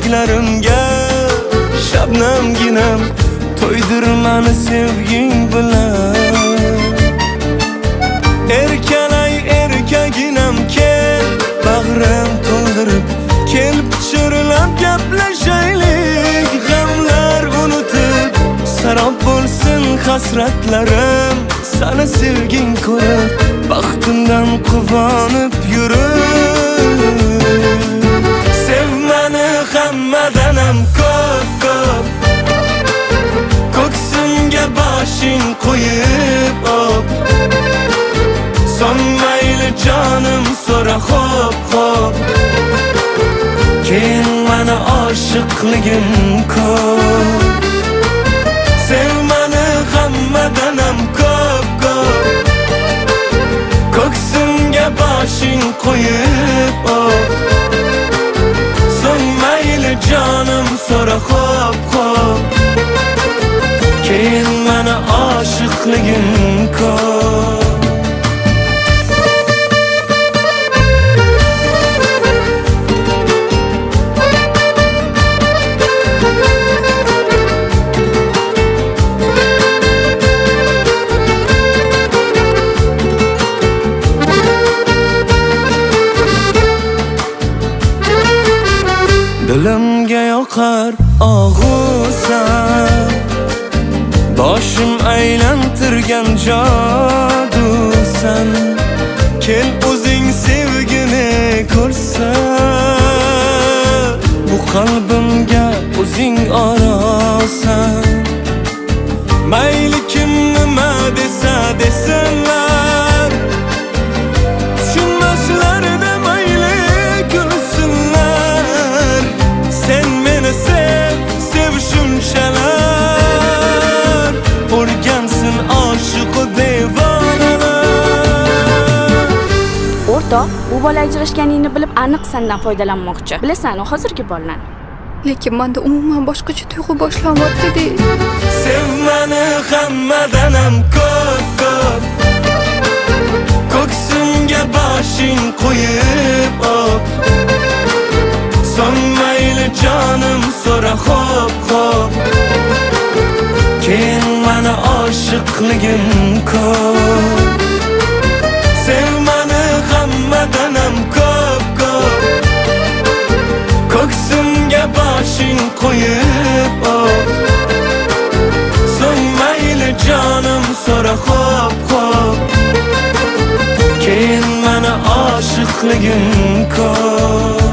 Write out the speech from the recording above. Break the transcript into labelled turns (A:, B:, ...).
A: tilaklarimga shabnamginam to'ydir mani sevging bilan. Erkalay erkaginam kel bag'rim to'ldirib kel pichirlab gaplashaylik. G'amlar unutib sarob bo'lsin hasratlarim, seni sevging ko'rib baxtimdan quvonib yurib. Sev mani hammadanam ko'p, ko'ksimga boshing qo'yib op. Son mayli jonim so'ra xo'p, keyin mani oshiqligim ko'p. Sev mani hammadanam ko'p, ko'ksimga boshing qo'yib op. Son mayli jonim so'ra xo'p, keyin mani oshiqligim ko'p. Dilimga yoqar og'usan, boshim aylantirgan jodusan. Kel o'zing sevgini ko'rsan, bu qalbimga o'zing orosan. Mayli kim nima desa desinlar, tushunmaslarda mayli kulsinlar. Sen meni sev shunchalar, o'rgansin oshiq devonalar.
B: O'rtoq, bu bola ajrashganingni bilib aniq sendan foydalanmoqchi. Bilasan, u hozirgi bolalar.
C: Lekin menda umuman boshqacha tuyg'u boshlanyapti.
A: Sev mani hammadanam ko'p, ko'ksimga boshing qo'yib op. Son mayli jonim so'ra xo'p, keyin mani oshiqligim ko'p. Sev mani hammadanam ko'p, ko'ksimga boshing qo'yib op. Son mayli jonim so'ra xo'p, keyin mani oshiqligim ko'p.